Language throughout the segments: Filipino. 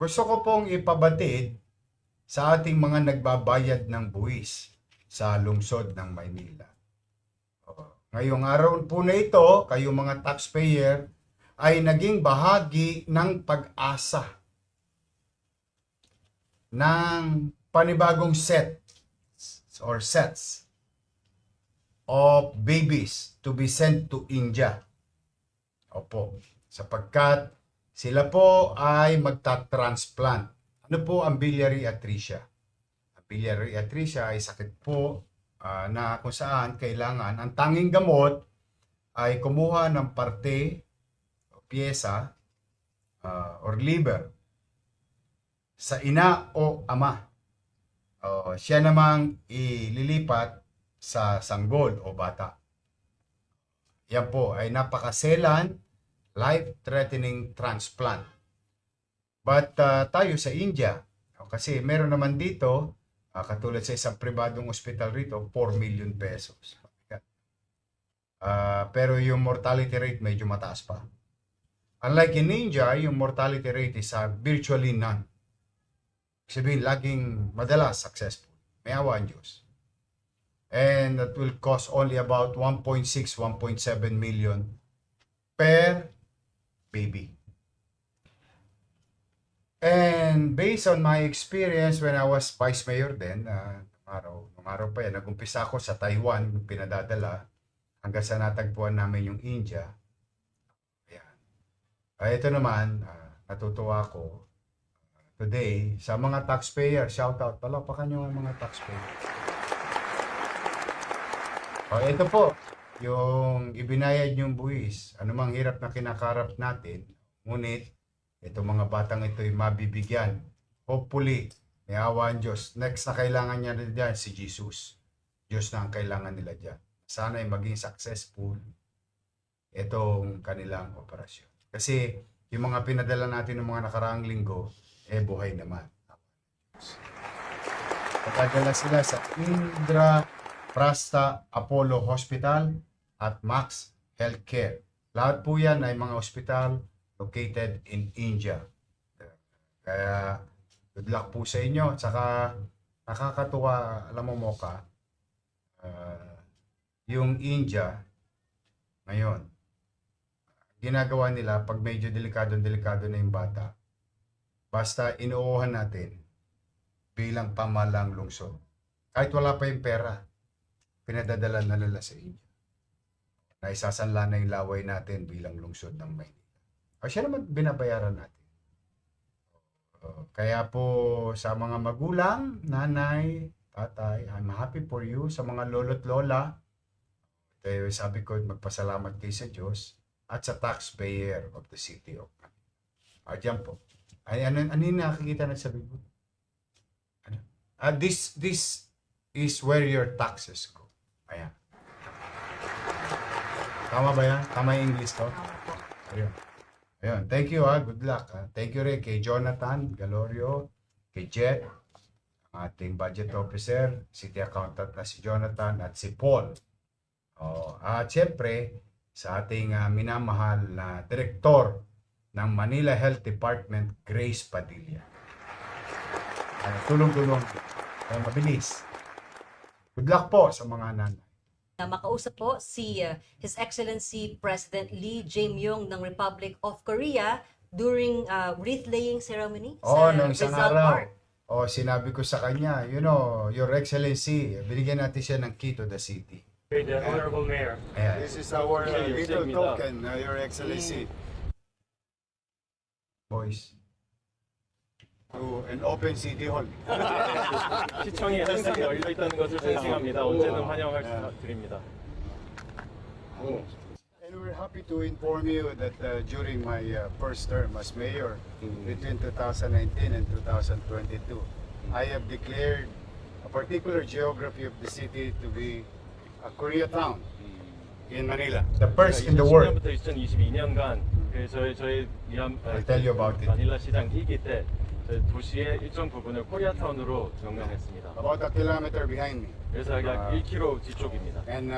Gusto ko pong ipabatid sa ating mga nagbabayad ng buwis sa lungsod ng Maynila. Ngayong araw po na ito, kayong mga taxpayer ay naging bahagi ng pag-asa ng panibagong sets of babies to be sent to India. Opo, sapagkat sila po ay magta-transplant. Ano po ang biliary atresia? Ang biliary atresia ay sakit po na kung saan kailangan ang tanging gamot ay kumuha ng parte o piyesa or liver sa ina o ama. Siya namang ililipat sa sanggol o bata. Yan po ay napakaselan, life-threatening transplant. But tayo sa India, kasi meron naman dito, katulad sa isang pribadong ospital rito, 4 million pesos. Pero yung mortality rate medyo mataas pa. Unlike in India, yung mortality rate is virtually none. Sabihin, laging madalas successful. May awa ang Diyos. And that will cost only about 1.6, 1.7 million per baby. And based on my experience when I was vice mayor then, nung araw pa yan, nag-umpisa ako sa Taiwan, pinadadala, hanggang sa natagpuan namin yung India. Ayan. Ito naman, natutuwa ko today sa mga taxpayer. Shout out, palapakan nyo ang mga taxpayer. Ito po, yung ibinayad yung buwis. Anumang hirap na kinakarap natin, ngunit itong mga batang ito ay mabibigyan. Hopefully, may awa ang Diyos. Next na kailangan niya dyan, si Jesus. Diyos na ang kailangan nila dyan. Sana ay maging successful itong kanilang operasyon. Kasi yung mga pinadala natin ng mga nakaraang linggo, buhay naman. Patadala sila sa Indraprastha Apollo Hospital at Max Healthcare. Lahat po yan ay mga ospital located in India. Kaya good luck po sa inyo. At saka nakakatuwa, alam mo Mocha, yung India ngayon, ginagawa nila pag medyo delikado na yung bata, basta inuuhan natin bilang pamalang lungsod. Kahit wala pa yung pera, pinadadala na nila sa India. Naisasanla na yung laway natin bilang lungsod ng Maynila. Siya naman binabayaran natin. Kaya po sa mga magulang, nanay, tatay, I'm happy for you. Sa mga lolo't lola, sabi ko magpasalamat kayo sa Diyos at sa taxpayer of the city of Manila. Diyan po. Ano yung nakikita na sabi ko? This is where your taxes go. Ayan. Tama ba yan? Tama yung English to? Ayun. Ayun. Thank you Good luck. Thank you rin kay Jonathan Galorio, kay Jet, ang ating budget officer, city accountant na si Jonathan at si Paul. At syempre, sa ating minamahal na direktor ng Manila Health Department, Grace Padilla. Tulong-tulong. Mabilis. Good luck po sa mga nanay. Makausap po si His Excellency President Lee Jae-myung ng Republic of Korea during wreath-laying ceremony sa Nung isang Rizal araw. Park. Sinabi ko sa kanya, Your Excellency, binigyan natin siya ng key to the city. The Honorable Mayor. Ayan. This is our little token, Your Excellency, Boys. to an open city hall. 시청이 항상 열려 있다는 것을 생생합니다. 언제든 환영을 드립니다. And we're happy to inform you that during my first term as mayor, between 2019 and 2022, I have declared a particular geography of the city to be a Koreatown in Manila. The first in the world. 2010년부터 2022년간 저희 I'll tell you about it. 마닐라 시장 2기 때 도시의 일정 부분을 코리아타운으로 명명했습니다. About a kilometer behind me. 그래서 약 1km 뒤쪽입니다. And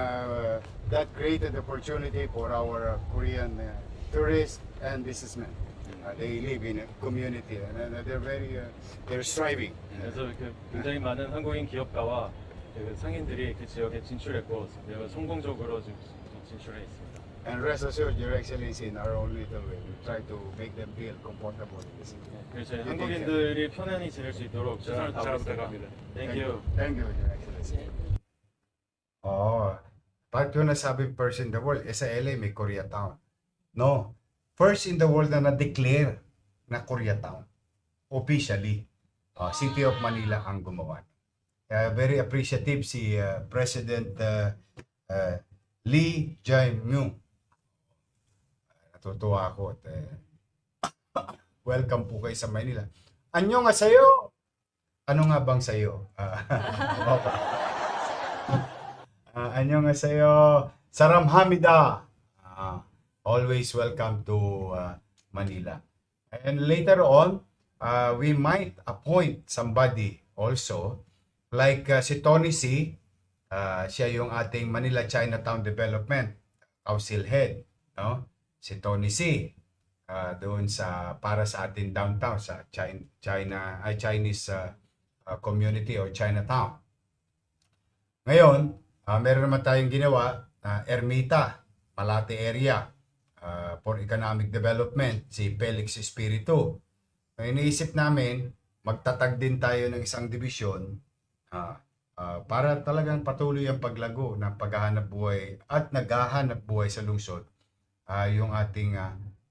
that created opportunity for our Korean tourists and businessmen. They live in a community and they're striving. 그래서 굉장히 많은 한국인 기업가와 상인들이 그 지역에 진출했고 그리고 성공적으로 지금 진출해 있습니다. And rest assured, Your Excellency, in our own little way, we try to make them feel comfortable in the city. 그래서 저희 한국인들이 편안히 지낼 수 있도록 최선을 다하고 있습니다. Thank you. Thank you, Your Excellency. Oh, bakit yung nasabing first in the world? Sa LA may Koreatown. No. First in the world na na-declare na Koreatown. Officially. City of Manila ang gumawa. Very appreciative si President Lee Jae-myung. Natutuwa ako at welcome po kayo sa Manila. Anyo nga sa'yo? Ano nga bang sa'yo? Anyo nga sa'yo? Saramhamida. Always welcome to Manila. And later on, we might appoint somebody also like si Tony C. Siya yung ating Manila Chinatown Development Council Head, no? Si Tony C. Doon sa para sa ating downtown sa Chinese community or Chinatown. Ngayon, meron naman tayong ginawa na Ermita, Malate area for economic development, si Felix Espiritu. Iniisip namin, magtatag din tayo ng isang division para talagang patuloy ang paglago ng paghahanap buhay at naghahanap buhay sa lungsod yung ating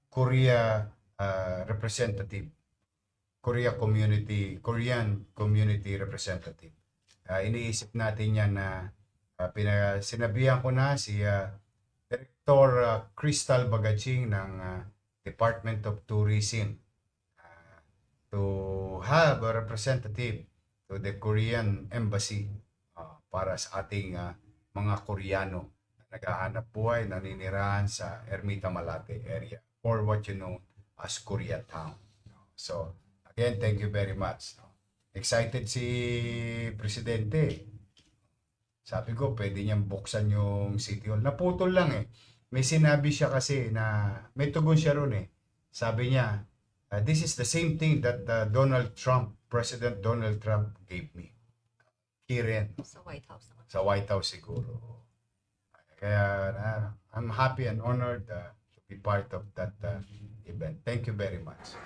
Korean community representative. Iniisip natin yan na sinabihan ko na si Director Crystal Bagaching ng Department of Tourism to have a representative to the Korean Embassy para sa ating mga Koreano na naghahanap buhay, naninirahan sa Ermita Malate area or what you know as Koreatown. So, again, thank you very much. Excited si Presidente. Sabi ko, pwede niyang buksan yung City Hall. Naputol lang eh. May sinabi siya kasi na, may tugon siya ron eh. Sabi niya, this is the same thing that President Donald Trump gave me. Kiren. Sa White House naman. Sa White House siguro. Kaya I'm happy and honored to be part of that event. Thank you very much.